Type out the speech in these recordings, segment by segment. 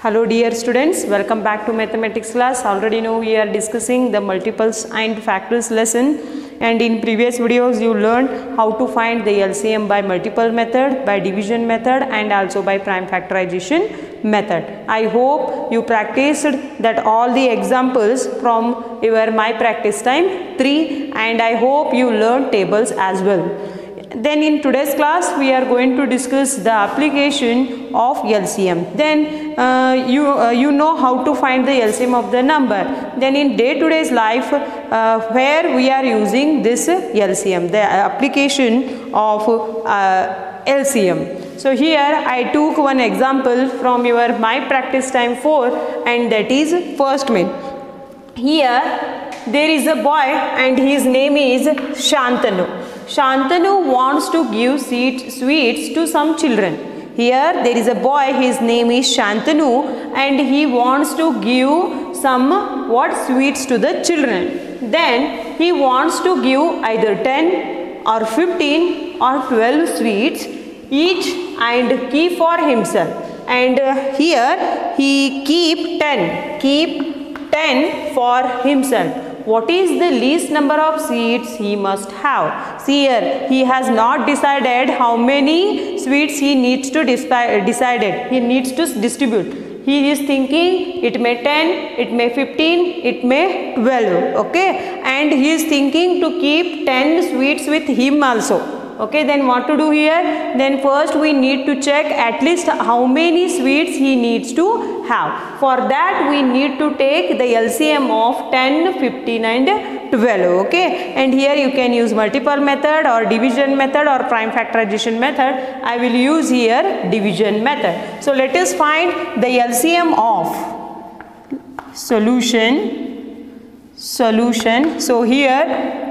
Hello dear students, welcome back to mathematics class. Already know we are discussing the multiples and factors lesson, and in previous videos you learned how to find the LCM by multiple method, by division method and also by prime factorization method. I hope you practiced that all the examples from your my practice time 3, and I hope you learned tables as well. Then in today's class we are going to discuss the application of LCM. Then you know how to find the LCM of the number. Then in day-to-day life where we are using this LCM, the application of LCM. So here I took one example from your my practice time 4, and that is first main. Here there is a boy and his name is Shantanu. Shantanu wants to give sweets to some children. Here there is a boy, his name is Shantanu, and he wants to give some sweets to the children. Then he wants to give either 10 or 15 or 12 sweets each and keep for himself. And here he keep 10 for himself. What is the least number of sweets he must have? See here, he has not decided how many sweets he needs to he needs to distribute. He is thinking it may 10, it may 15, it may 12. Okay, and he is thinking to keep 10 sweets with him also. Okay, then what to do here? Then first we need to check at least how many sweets he needs to have. For that we need to take the LCM of 10, 15 and 12. Okay, and here you can use multiple method or division method or prime factorization method. I will use here division method. So let us find the LCM of solution. So here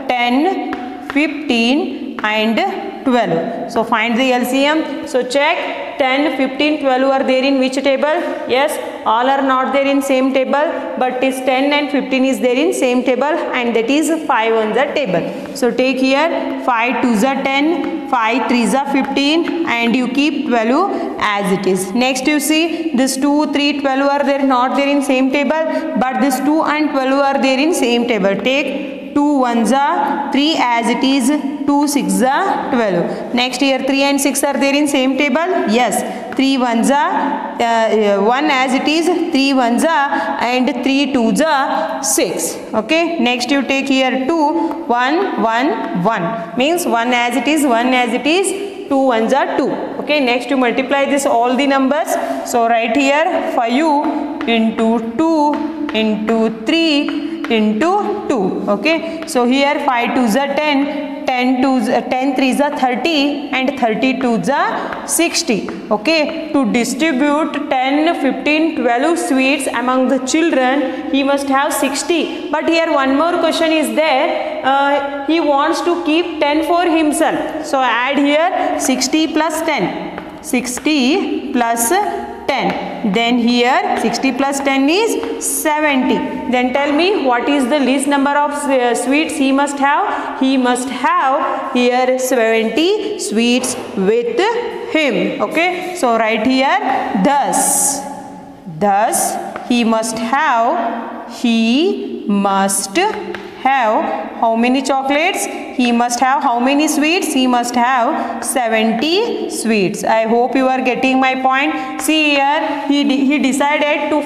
10, 15 and 12. So find the LCM. So check 10, 15, 12 are there in which table? Yes, all are not there in same table, but is 10 and 15 is there in same table, and that is 5 on the table. So take here 5 2s are 10, 5 3s are 15, and you keep 12 as it is. Next you see this 2, 3, 12 are there not there in same table, but this 2 and 12 are there in same table. Take 2 1s are 3 as it is, 2 6s are 12. Next here 3 and 6 are there in same table. Yes, 3 1s are 1 as it is, 3 1s are, and 3 2s are 6. Okay, next you take here 2 1 1 1 means 1 as it is, 1 as it is, 2 1s are 2. Okay, next you multiply this all the numbers. So write here 5 into 2 into 3 into 2. Okay, so here 5 2s are 10, 10 3s are 30, and 30 2s are 60. Okay, to distribute 10, 15, 12 sweets among the children, he must have 60. But here one more question is there. He wants to keep 10 for himself. So add here 60 plus 10. 60 plus 10. Then here 60 plus 10 is 70. Then tell me what is the least number of sweets he must have? He must have here 70 sweets with him. Okay, so write here thus he must have how many chocolates? He must have how many sweets? He must have 70 sweets. I hope you are getting my point. See here, he decided to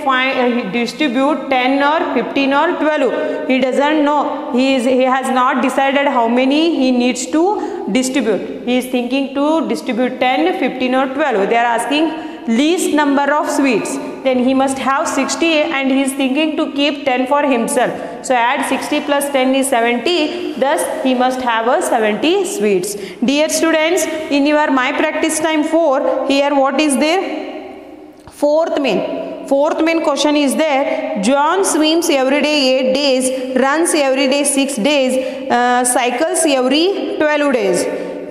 distribute 10 or 15 or 12. He doesn't know. He has not decided how many he needs to distribute. He is thinking to distribute 10, 15 or 12. They are asking least number of sweets. Then he must have 60, and he is thinking to keep 10 for himself. So add 60 plus 10 is 70. Thus he must have a 70 sweets. Dear students, in your my practice time 4, here what is there? Fourth main question is there. John swims every day 8 days, runs every day 6 days, cycles every 12 days.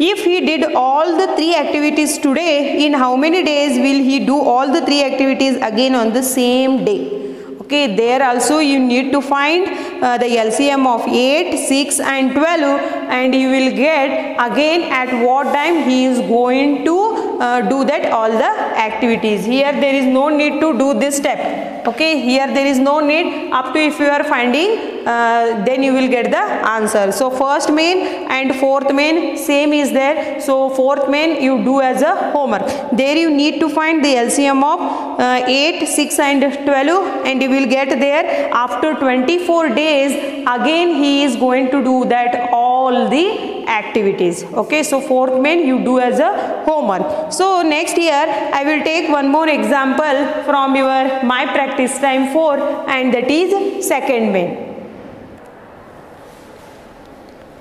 If he did all the 3 activities today, in how many days will he do all the 3 activities again on the same day? Okay, there also you need to find the LCM of 8, 6 and 12, and you will get again at what time he is going to do that all the activities. Here there is no need to do this step. Okay, here there is no need. Up to if you are finding, then you will get the answer. So first main and fourth main same is there. So fourth main you do as a homework. There you need to find the LCM of 8, 6 and 12, and you will get there after 24 days. Again he is going to do that all the activities. Okay, so fourth main you do as a homework. So next here I will take one more example from your my practice time 4, and that is second main.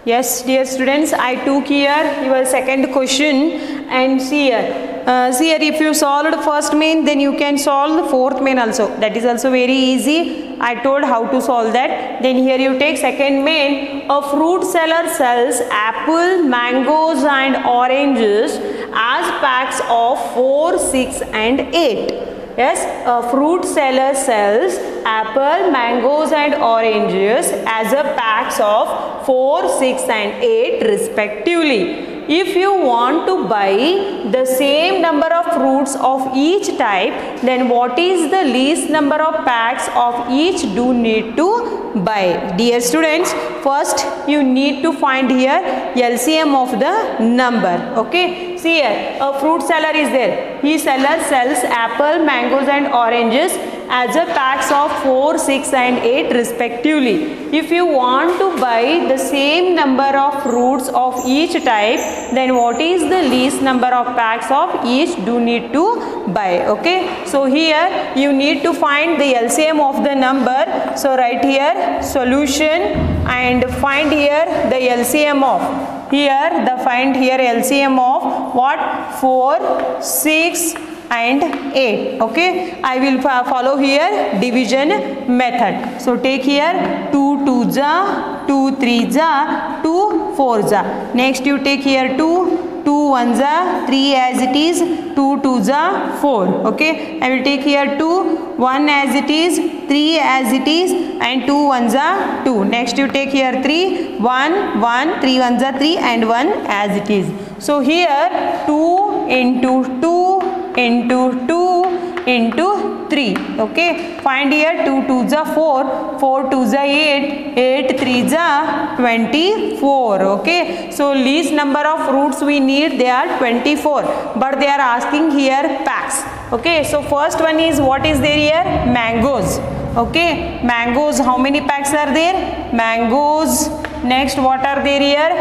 Yes, dear students, I took here your second question, and see here. See here, if you solved first main, then you can solve the fourth main also. That is also very easy. I told how to solve that. Then here you take second main. A fruit seller sells apple, mangoes and oranges as packs of 4, 6 and 8. Yes, a fruit seller sells apple, mangoes and oranges as a packs of 4, 6 and 8 respectively. If you want to buy the same number of fruits of each type, then what is the least number of packs of each do need to buy? Dear students, first you need to find here LCM of the number. Okay, see here, a fruit seller is there. He sells apple, mangoes and oranges as a packs of 4, 6 and 8 respectively. If you want to buy the same number of fruits of each type, then what is the least number of packs of each do need to buy? Okay, so here you need to find the LCM of the number. So write here solution and find here the LCM of, here the find here LCM of what? 4, 6 and 8. Okay, I will follow here division method. So take here 2 2s are 2 3s are 2 4s are. Next you take here 2 1s are 3 as it is, 2 2s are 4. Okay, I will take here 2 1 as it is, 3 as it is and 2 1s are 2. Next you take here 3 1 1, 3 1s are 3 and 1 as it is. So here 2 into 2 into 2 into 3. Okay, find here 2 2s are 4, 4 2s are 8, 8 3s are 24. Okay, so least number of fruits we need, they are 24, but they are asking here packs. Okay, so first one is what is there here? Mangoes. Okay, mangoes, how many packs are there? Mangoes. Next what are there here?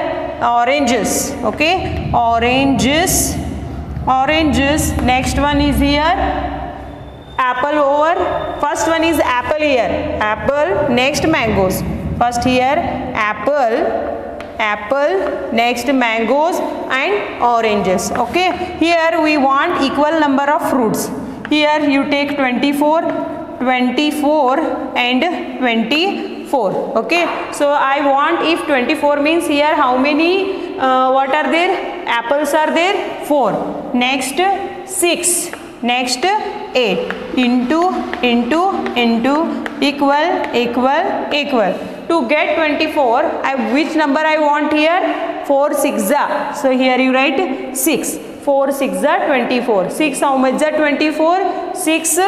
Oranges. Okay, oranges. Next one is here apple over. First one is apple here, apple. Next mangoes. First here apple, next mangoes and oranges. Okay, here we want equal number of fruits. Here you take 24 and 24. Okay, so I want, if 24 means here how many what are there? Apples are there? 4. Next 6. Next 8 into equal. To get 24, which number I want here? 4 6 are. So here you write 6. 4 6 are 24. 6 how much are 24? 6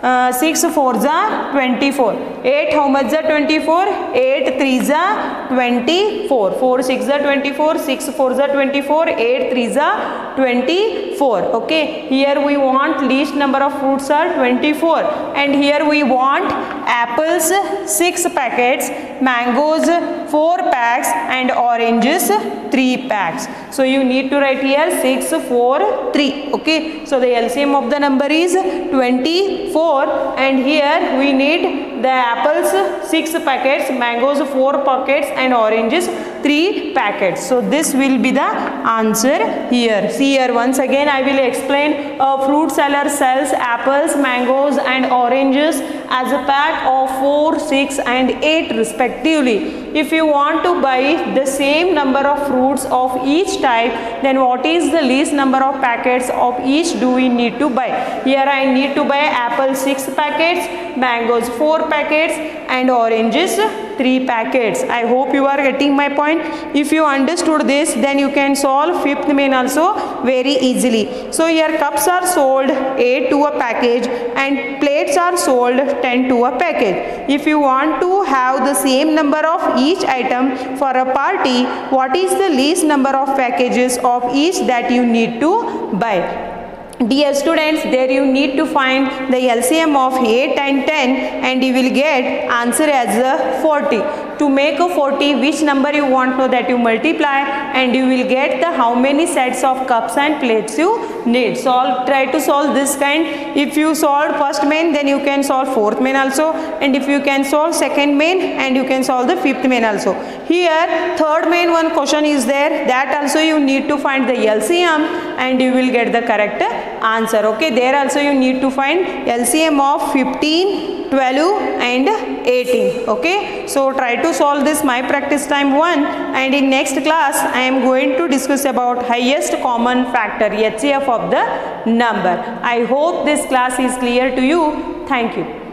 4s are 24. 8 how much are 24? 8 3s are 24. 4 6s are 24. 6 4s are 24. 8 3s are 24. Okay, here we want least number of fruits are 24, and here we want apples 6 packets, mangoes 4 packs and oranges 3 packs. So you need to write here 6 4 3. Okay, so the LCM of the number is 24, and here we need the apples 6 packets, mangoes 4 packets and oranges 3 packets. So this will be the answer here. See here, once again I will explain. A fruit seller sells apples, mangoes and oranges as a pack of 4, 6 and 8 respectively. If you want to buy the same number of fruits of each type, then what is the least number of packets of each do we need to buy? Here I need to buy apple 6 packets, mangoes 4 packets and oranges 3 packets. I hope you are getting my point. If you understood this, then you can solve fifth main also very easily. So here cups are sold 8 to a package and plates are sold 10 to a package. If you want to have the same number of each item for a party, what is the least number of packages of each that you need to buy? Dear students, there you need to find the LCM of 8 and 10 and you will get answer as 40. To make a 40, which number you want, know that you multiply and you will get the how many sets of cups and plates you need. Try to solve this kind. If you solve first main, then you can solve fourth main also, and if you can solve second main, and you can solve the fifth main also. Here third main one question is there, that also you need to find the LCM and you will get the correct answer. Okay, there also you need to find LCM of 15, 12 and 18. Okay, so try to solve this my practice time 1, and in next class I am going to discuss about highest common factor, HCF of the number. I hope this class is clear to you. Thank you.